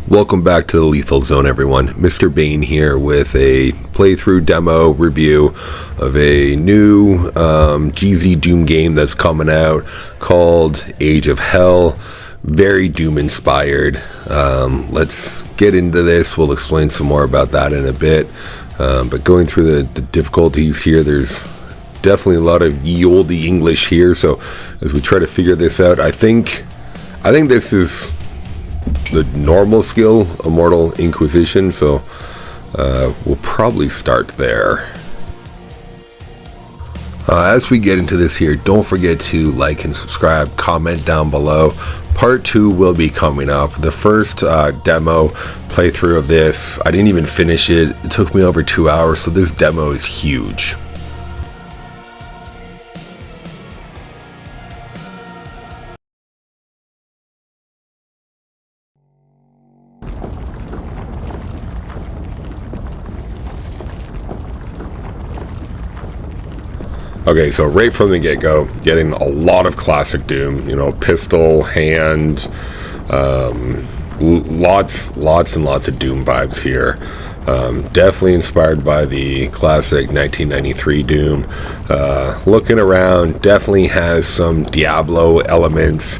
Welcome back to the Lethal Zone, everyone. Mr. Bane here with a playthrough demo review of a new GZ Doom game that's coming out called Age of Hell. Very Doom inspired. Let's get into this. We'll explain some more about that in a bit. But going through the difficulties here, there's definitely a lot of ye olde English here. So as we try to figure this out, I think this is the normal skill, Immortal Inquisition, so we'll probably start there. As we get into this here, don't forget to like and subscribe, comment down below. Part 2 will be coming up. The first demo playthrough of this, I didn't even finish it. It took me over 2 hours, so this demo is huge. Okay, so right from the get-go, getting a lot of classic Doom, you know, pistol, hand, lots and lots of Doom vibes here. Definitely inspired by the classic 1993 Doom. Looking around, definitely has some Diablo elements.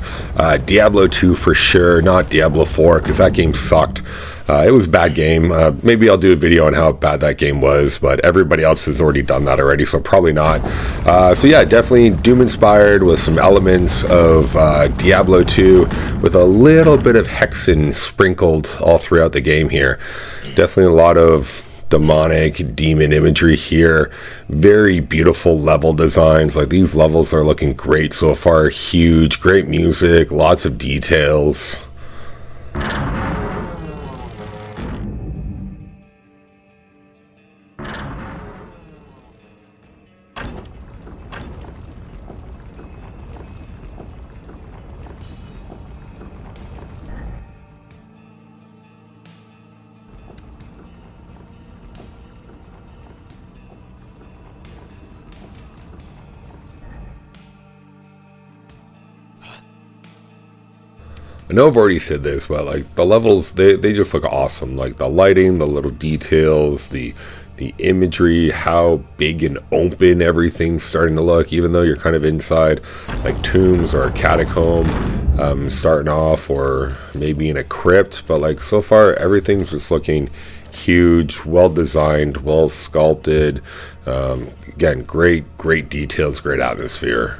Diablo 2 for sure, not Diablo 4, because that game sucked. It was a bad game. Maybe I'll do a video on how bad that game was, but everybody else has already done that already, so probably not. So yeah, definitely Doom inspired with some elements of Diablo 2, with a little bit of Hexen sprinkled all throughout the game here. Definitely a lot of demonic demon imagery here. Very beautiful level designs. Like, these levels are looking great so far. Huge, great music, lots of details. I know I've already said this, but like, the levels, they just look awesome. Like, the lighting, the little details, the imagery, how big and open everything's starting to look, even though you're kind of inside like tombs or a catacomb, starting off, or maybe in a crypt. But like, so far everything's just looking huge, well designed, well sculpted. Again, great details, great atmosphere.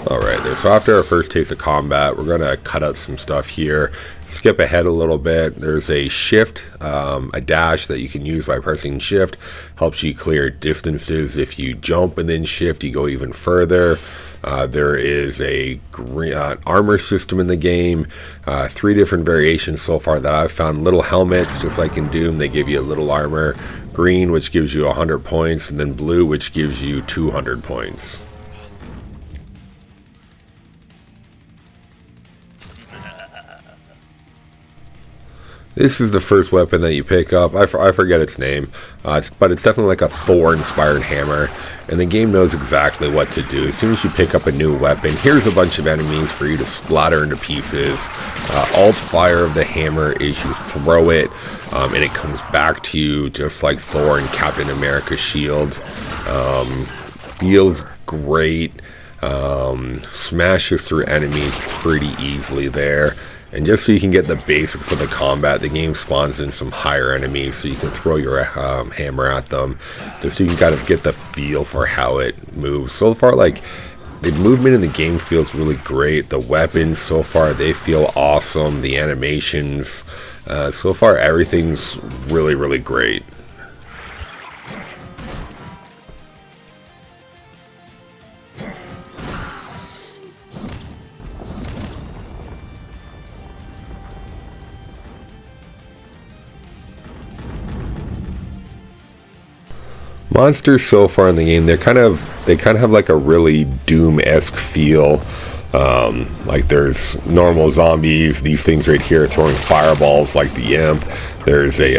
Alright, so after our first taste of combat, we're going to cut out some stuff here, skip ahead a little bit. There's a shift, a dash that you can use by pressing shift, helps you clear distances. If you jump and then shift, you go even further. There is a armor system in the game, 3 different variations so far that I've found. Little helmets, just like in Doom, they give you a little armor. Green, which gives you 100 points, and then blue, which gives you 200 points. This is the first weapon that you pick up. I forget its name, but it's definitely like a Thor-inspired hammer, and the game knows exactly what to do. As soon as you pick up a new weapon, here's a bunch of enemies for you to splatter into pieces. Alt fire of the hammer is you throw it, and it comes back to you just like Thor and Captain America's shield. Feels great. Smashes through enemies pretty easily there. And just so you can get the basics of the combat, the game spawns in some higher enemies, so you can throw your hammer at them, just so you can kind of get the feel for how it moves. So far, like, the movement in the game feels really great. The weapons, so far, they feel awesome. The animations, so far, everything's really great. Monsters so far in the game, they kind of have like a really Doom-esque feel. Like, there's normal zombies, these things right here throwing fireballs like the Imp. There's a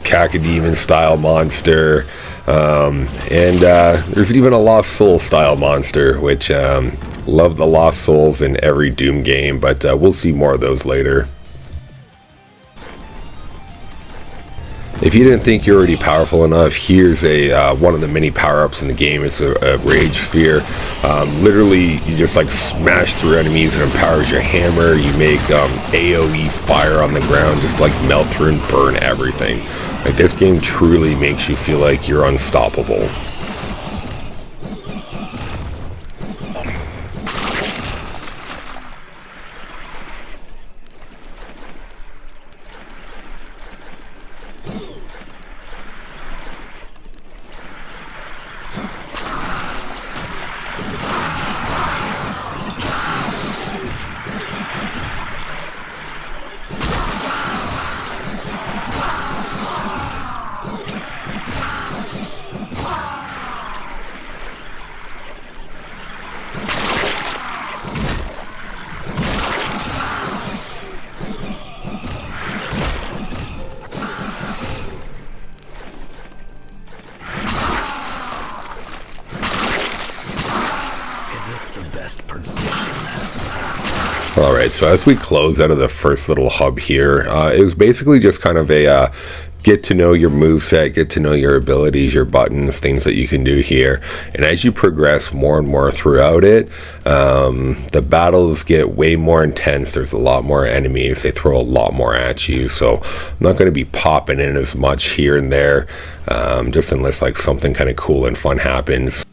cacodemon style monster. And there's even a Lost Soul style monster, which love the Lost Souls in every Doom game, but we'll see more of those later. If you didn't think you're already powerful enough, here's a one of the many power-ups in the game. It's a Rage Sphere. Literally, you just like smash through enemies and empowers your hammer. You make AoE fire on the ground, just like melt through and burn everything. Like, this game truly makes you feel like you're unstoppable. Alright, so as we close out of the first little hub here, it was basically just kind of a get to know your moveset, get to know your abilities, your buttons, things that you can do here. And as you progress more and more throughout it, the battles get way more intense. There's a lot more enemies. They throw a lot more at you. So I'm not going to be popping in as much here and there, just unless like something kind of cool and fun happens.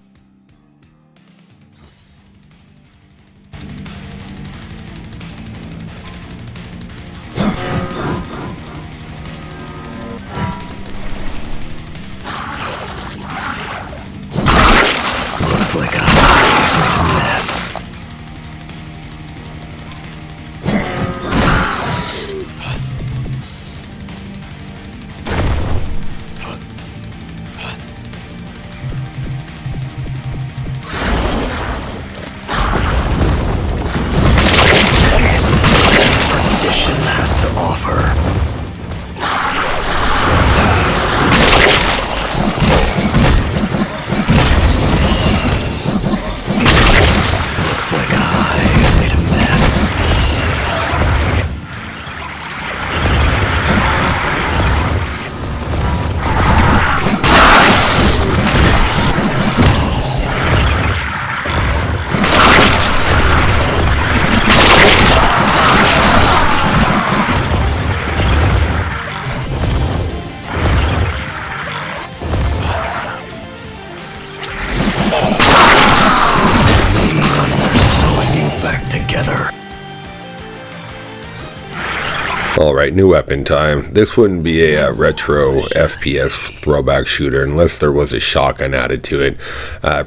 Alright, new weapon time. This wouldn't be a retro FPS throwback shooter unless there was a shotgun added to it.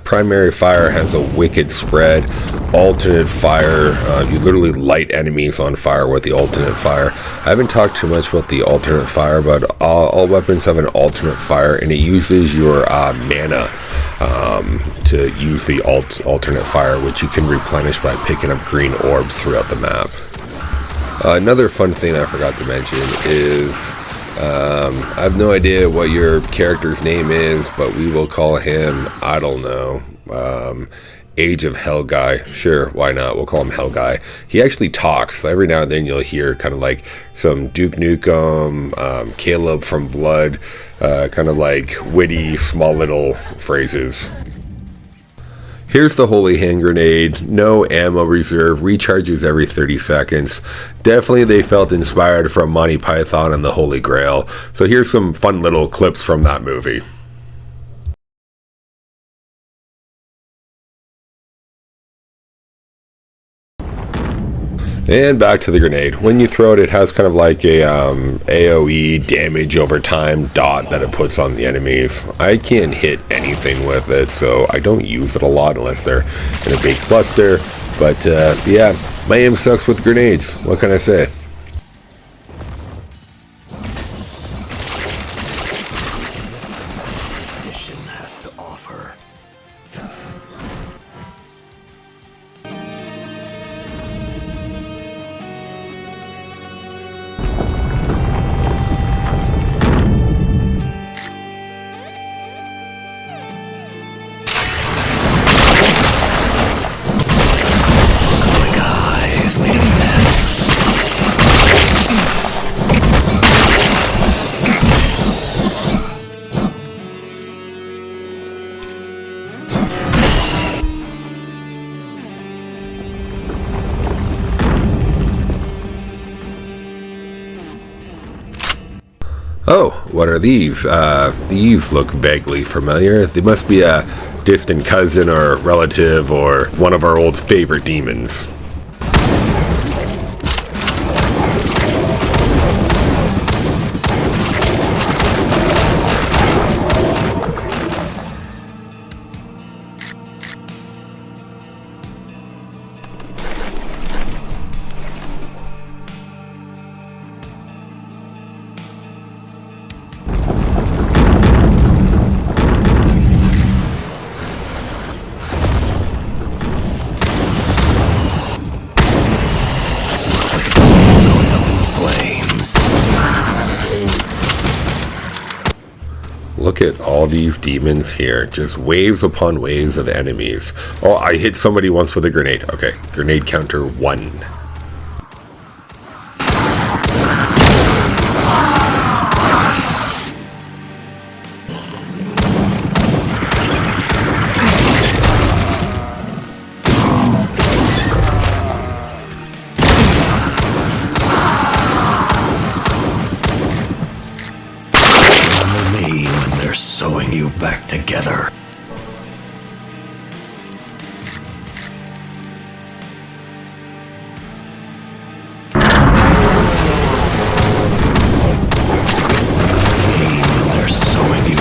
Primary fire has a wicked spread. Alternate fire, you literally light enemies on fire with the alternate fire. I haven't talked too much about the alternate fire, but all weapons have an alternate fire, and it uses your mana to use the alternate fire, which you can replenish by picking up green orbs throughout the map. Another fun thing I forgot to mention is I have no idea what your character's name is, but we will call him, I don't know, Age of Hell Guy. Sure, why not? We'll call him Hell Guy. He actually talks. Every now and then you'll hear kind of like some Duke Nukem, Caleb from Blood, kind of like witty, small little phrases. Here's the Holy Hand Grenade. No ammo reserve. Recharges every 30 seconds. Definitely they felt inspired from Monty Python and the Holy Grail. So here's some fun little clips from that movie. And back to the grenade. When you throw it, it has kind of like a AoE damage over time dot that it puts on the enemies. I can't hit anything with it, so I don't use it a lot unless they're in a big cluster. But yeah, my aim sucks with grenades. What can I say? what are these? These look vaguely familiar. They must be a distant cousin or relative or one of our old favorite demons. Look at all these demons here. Just waves upon waves of enemies. Oh, I hit somebody once with a grenade. Okay, grenade counter 1. Sewing you back together. They're sewing you.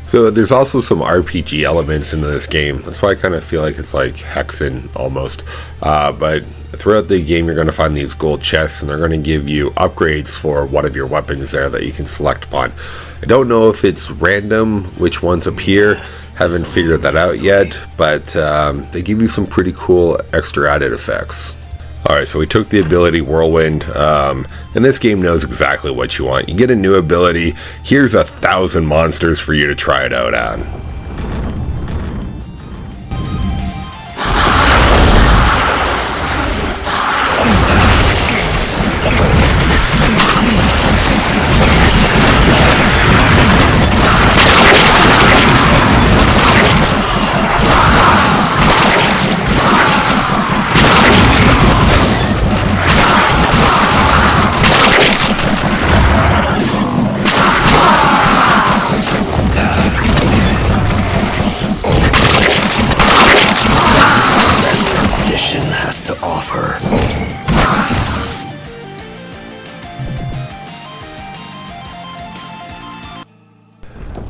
So there's also some RPG elements into this game. That's why I kind of feel like it's like Hexen almost. But throughout the game, you're going to find these gold chests, and they're going to give you upgrades for one of your weapons there that you can select upon. I don't know if it's random which ones appear. Haven't figured that out yet, but they give you some pretty cool extra added effects. Alright, so we took the ability Whirlwind, and this game knows exactly what you want. You get a new ability, here's 1,000 monsters for you to try it out on.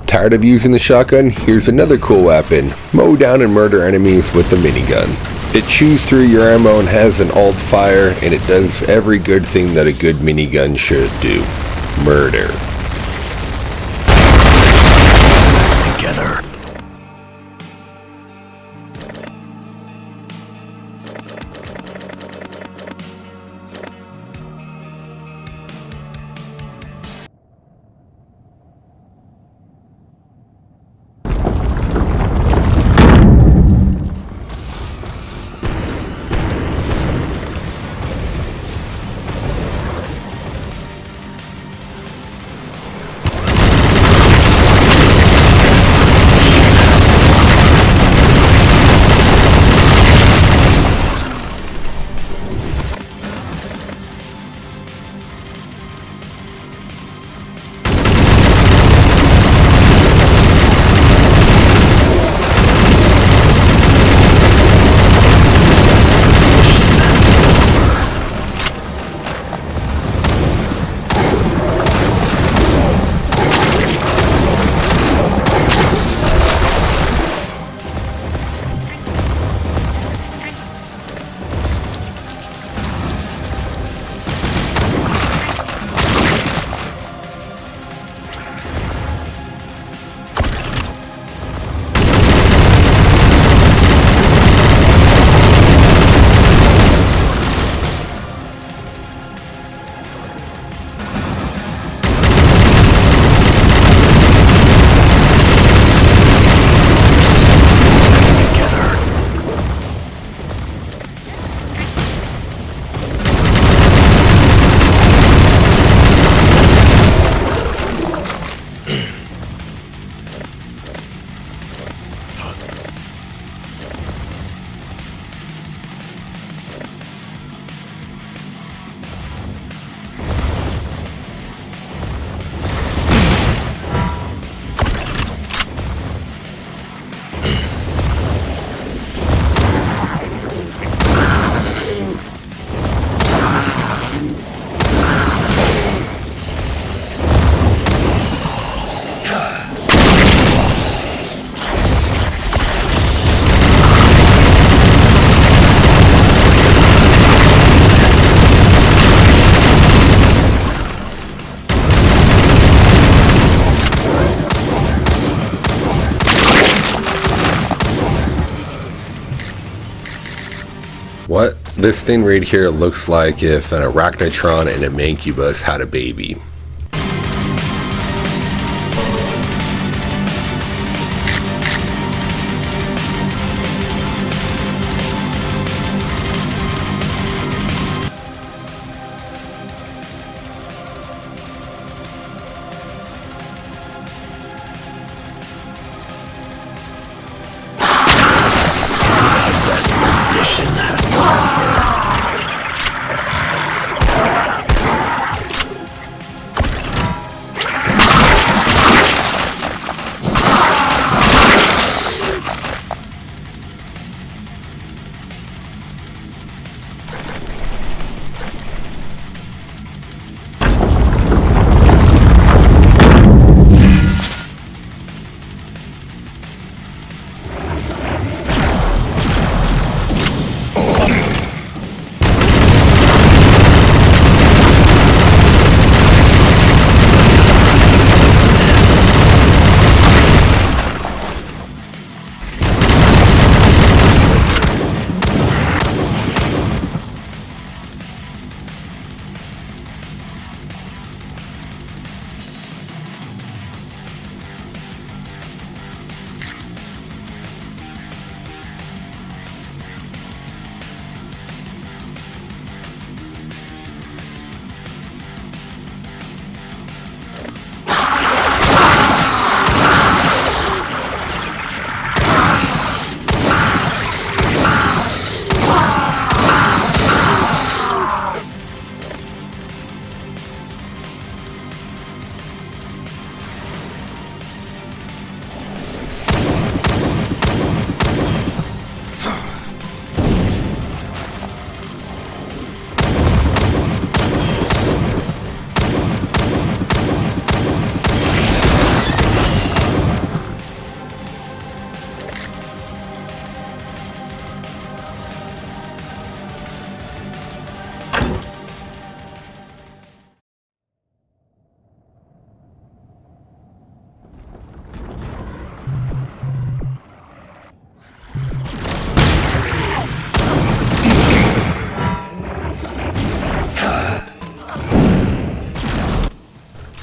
Tired of using the shotgun? Here's another cool weapon. Mow down and murder enemies with the minigun. It chews through your ammo and has an alt fire, and it does every good thing that a good minigun should do. Murder. Together. What this thing right here looks like if an arachnotron and a mancubus had a baby.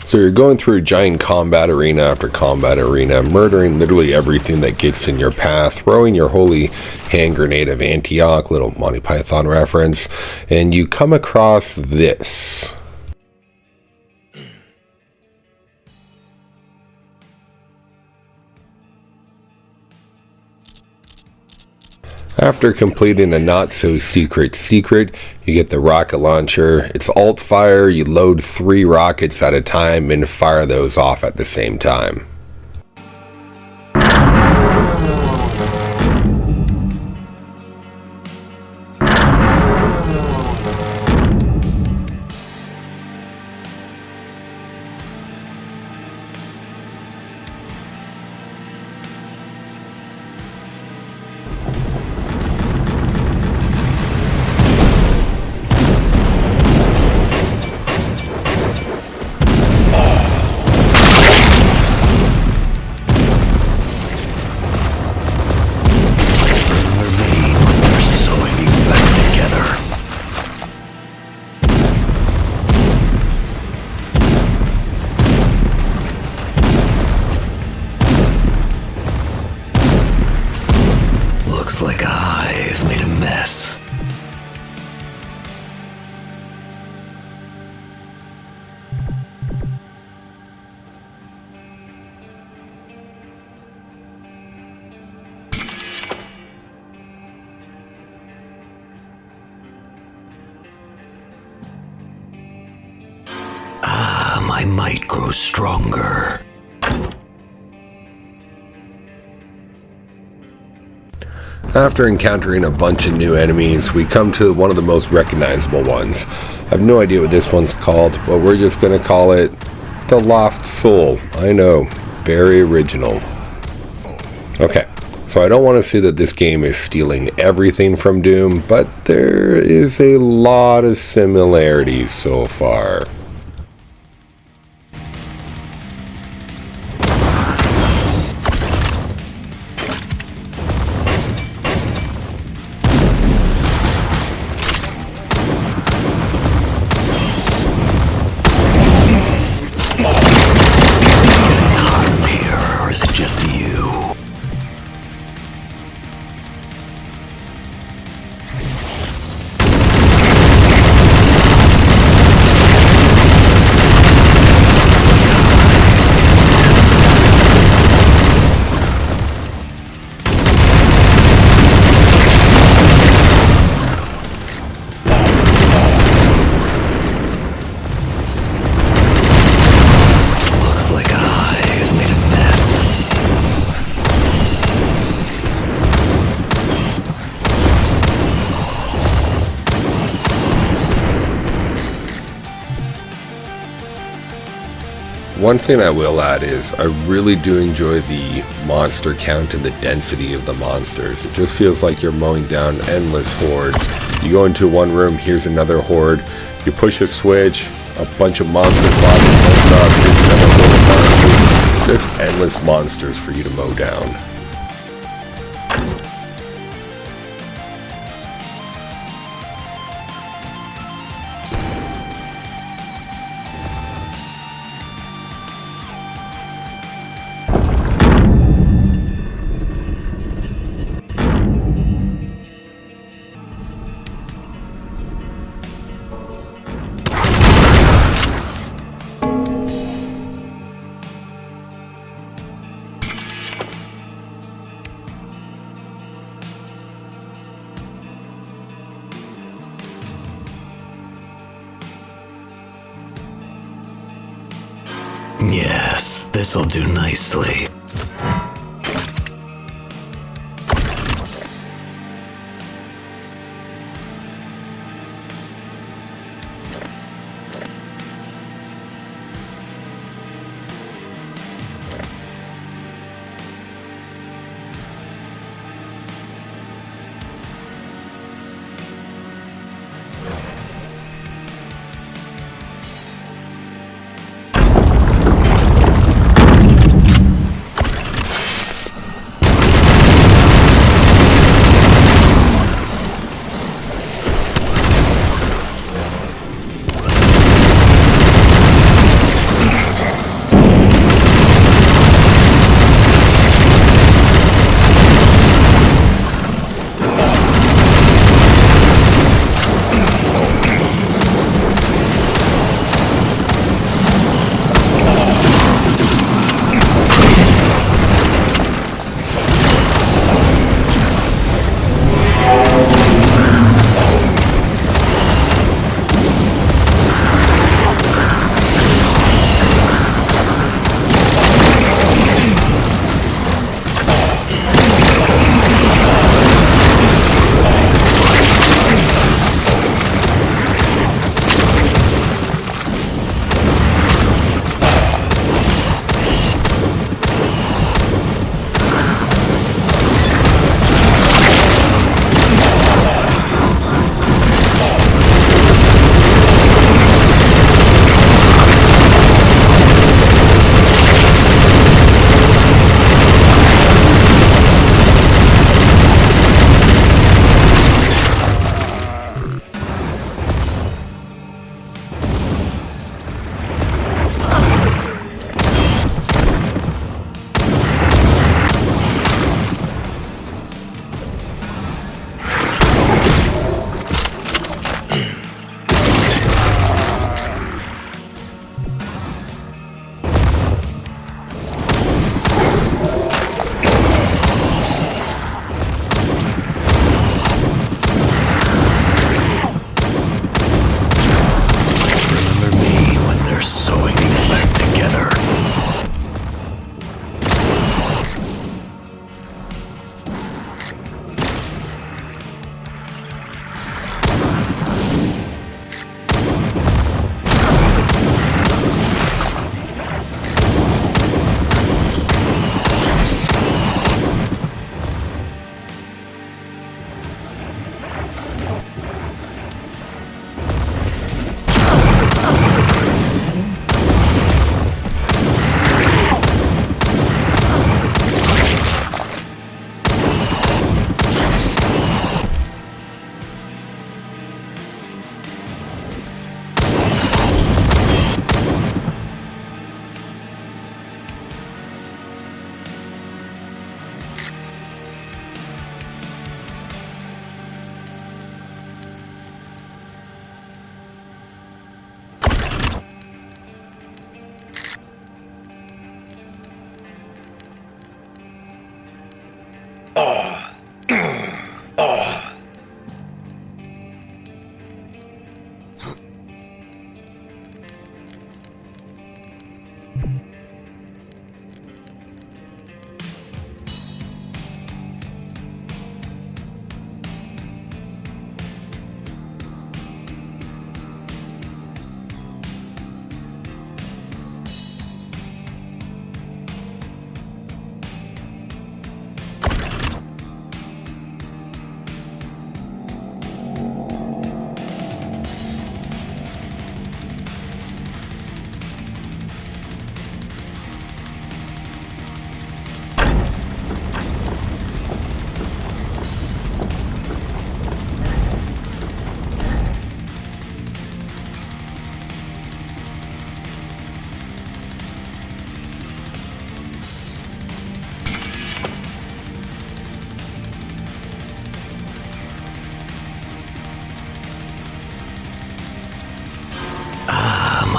So you're going through giant combat arena after combat arena, murdering literally everything that gets in your path, throwing your holy hand grenade of Antioch, little Monty Python reference, and you come across this. After completing a not-so-secret secret, you get the rocket launcher. It's alt-fire, you load 3 rockets at a time and fire those off at the same time. Like I've made a mess. My might grows stronger. After encountering a bunch of new enemies, we come to one of the most recognizable ones. I have no idea what this one's called, but we're just going to call it the Lost Soul. I know, very original. Okay, so I don't want to say that this game is stealing everything from Doom, but there is a lot of similarities so far. one thing I will add is I really do enjoy the monster count and the density of the monsters. It just feels like you're mowing down endless hordes. You go into one room, here's another horde. You push a switch, a bunch of monster closets open up, here's another horde of monsters. Just endless monsters for you to mow down. Yes, this'll do nicely.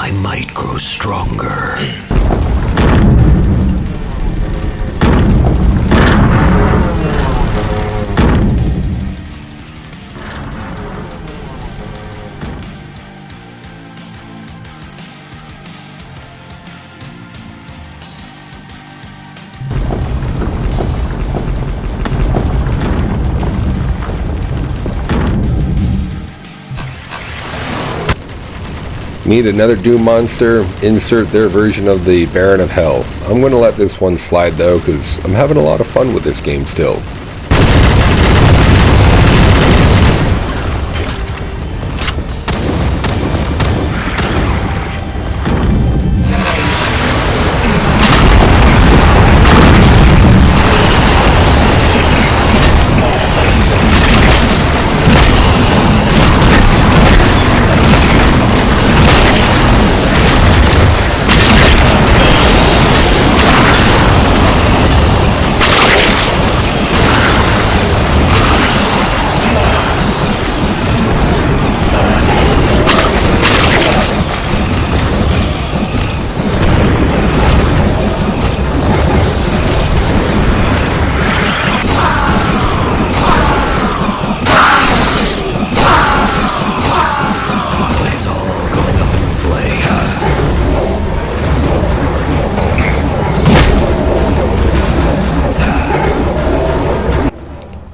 my might grows stronger. Need another Doom monster? Insert their version of the Baron of Hell. I'm going to let this one slide though, because I'm having a lot of fun with this game still.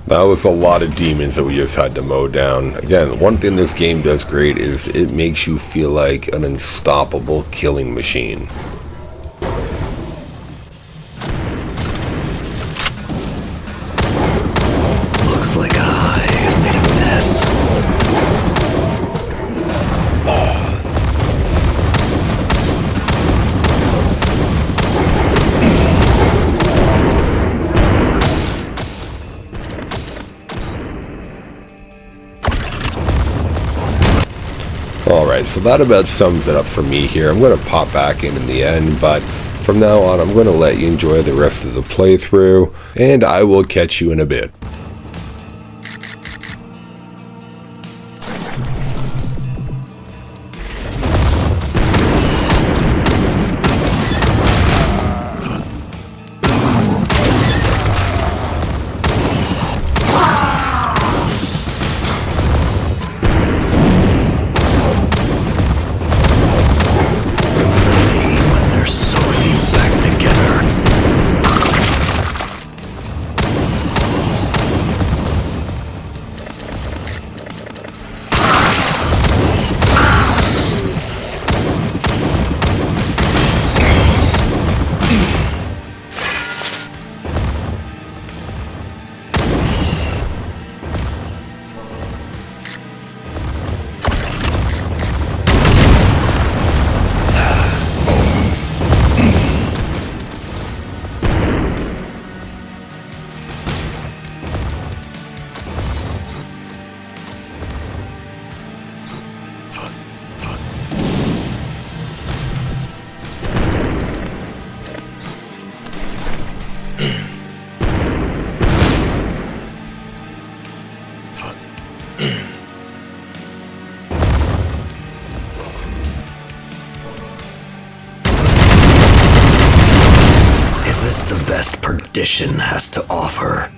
That was a lot of demons that we just had to mow down. Again, one thing this game does great is it makes you feel like an unstoppable killing machine. Looks like I've made a mess. Alright, so that about sums it up for me here. I'm going to pop back in the end, but from now on I'm going to let you enjoy the rest of the playthrough, and I will catch you in a bit. Is this the best perdition has to offer?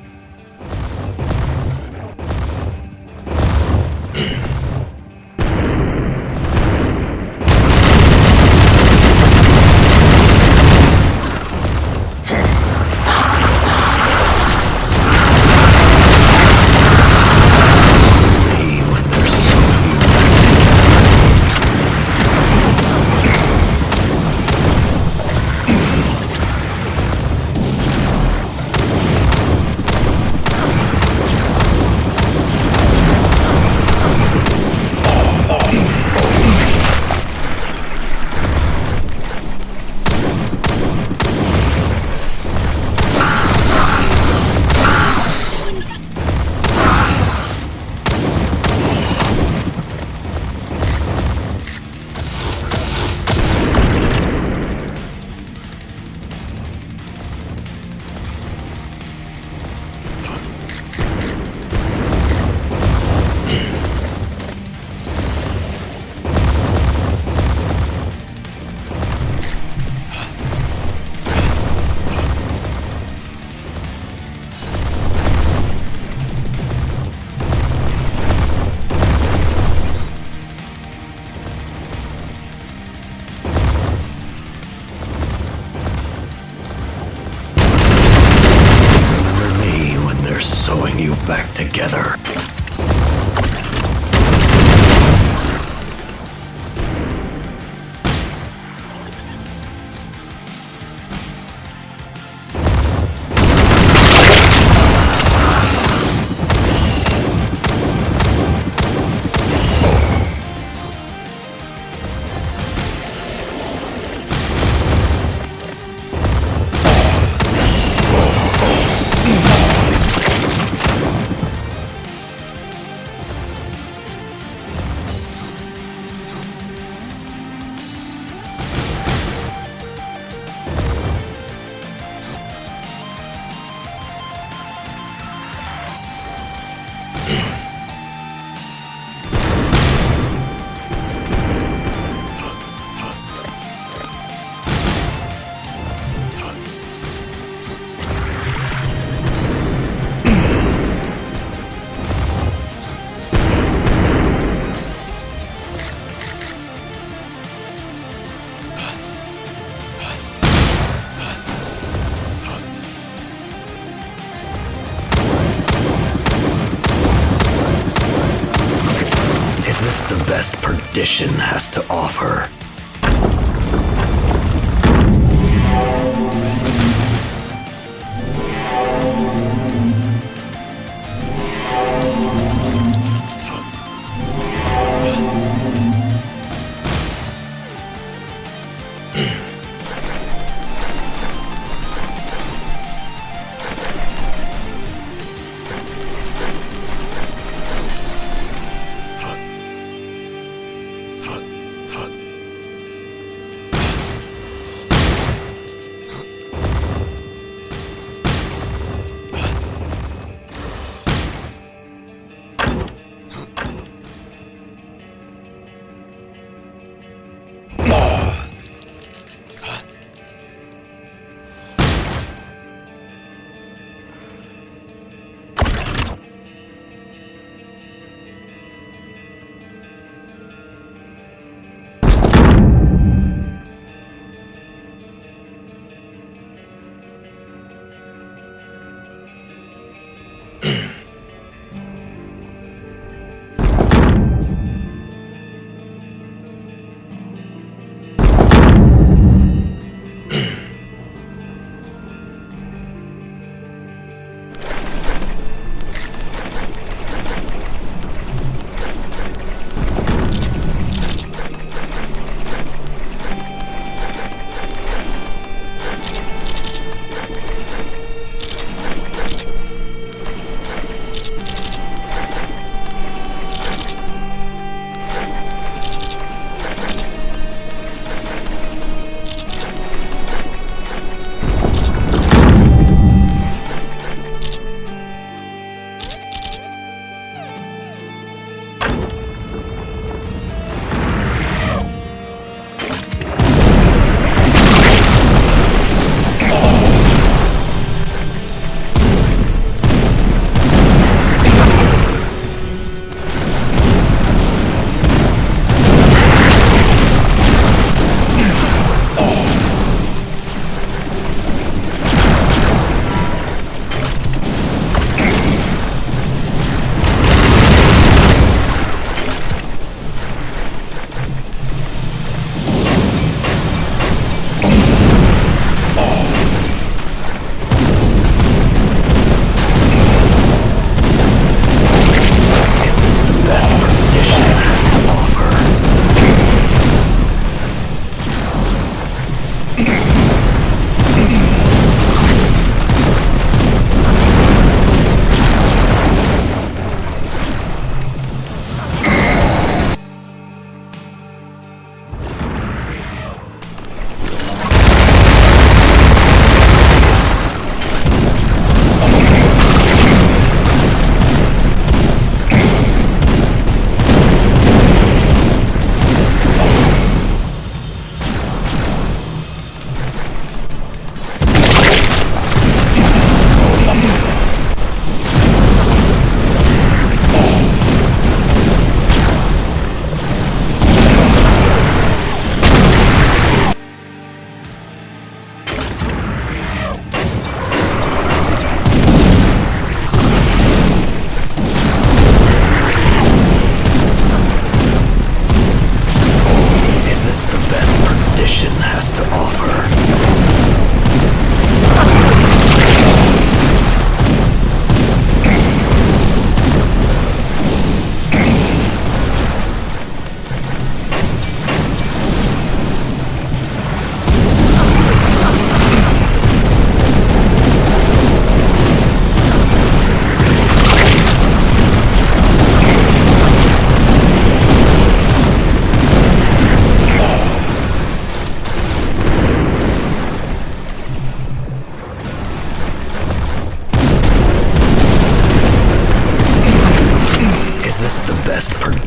this the best perdition has to offer?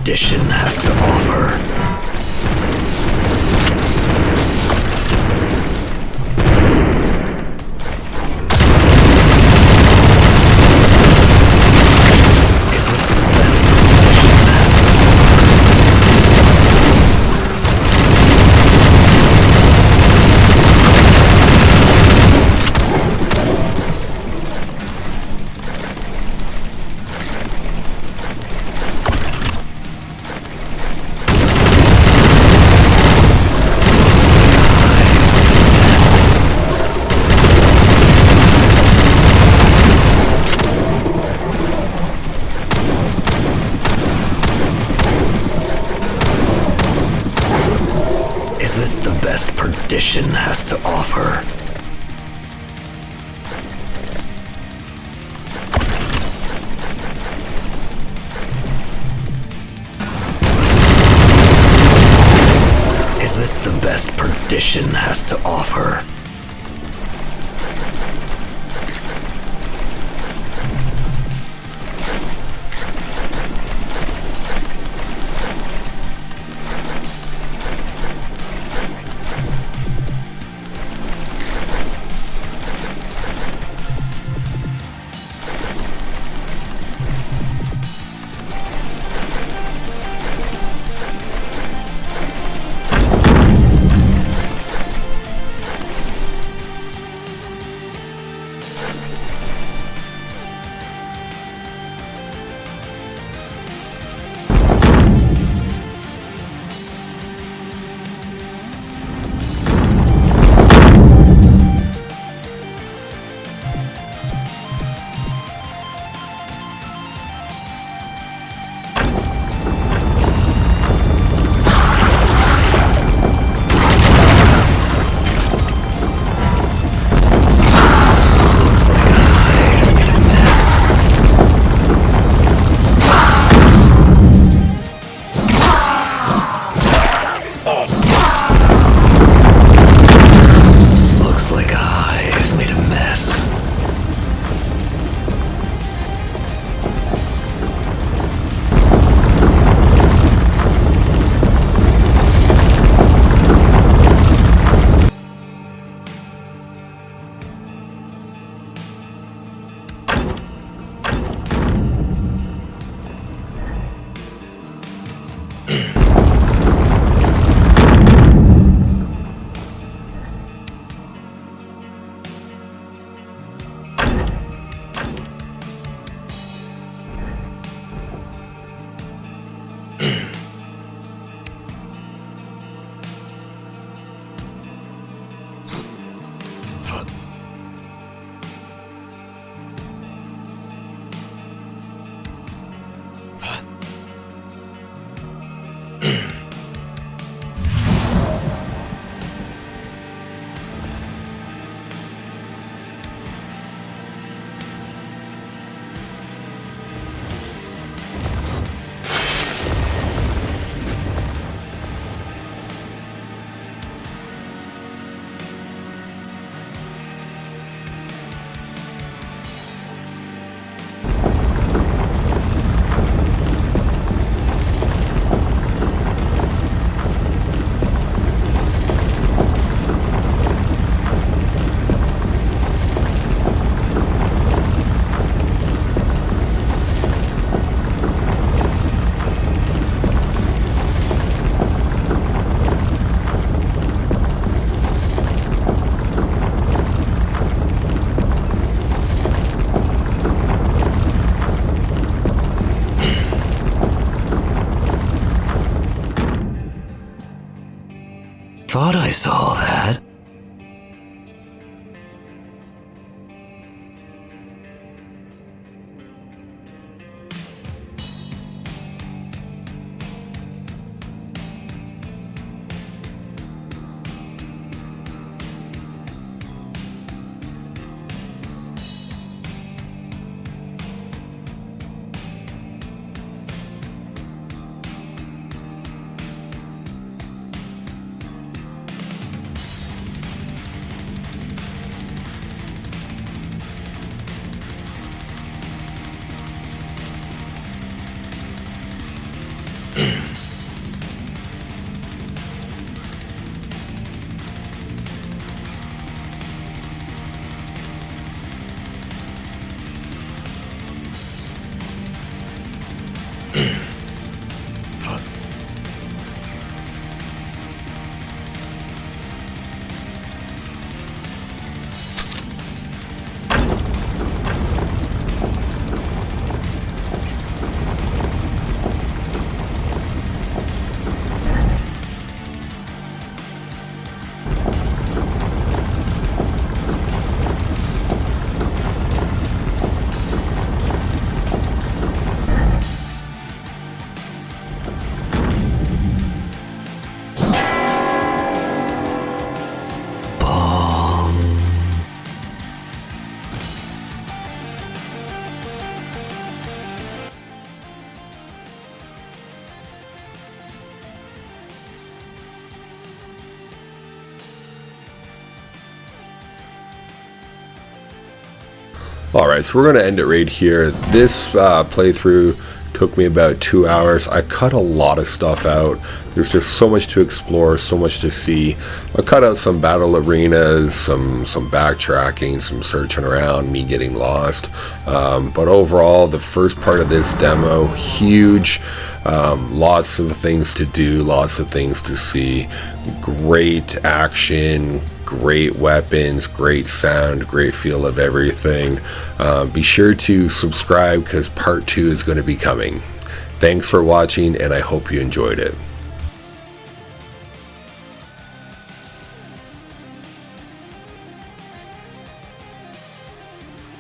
perdition has to offer. Is this the best perdition has to offer? Is this the best perdition has to offer? Thought I saw that. Alright, so we're going to end it right here. This playthrough took me about 2 hours. I cut a lot of stuff out. There's just so much to explore, so much to see. I cut out some battle arenas, some backtracking, some searching around, me getting lost. But overall, the first part of this demo, huge. Lots of things to do, lots of things to see. Great action, great weapons, great sound, great feel of everything. Be sure to subscribe because part 2 is going to be coming. Thanks for watching, and I hope you enjoyed it.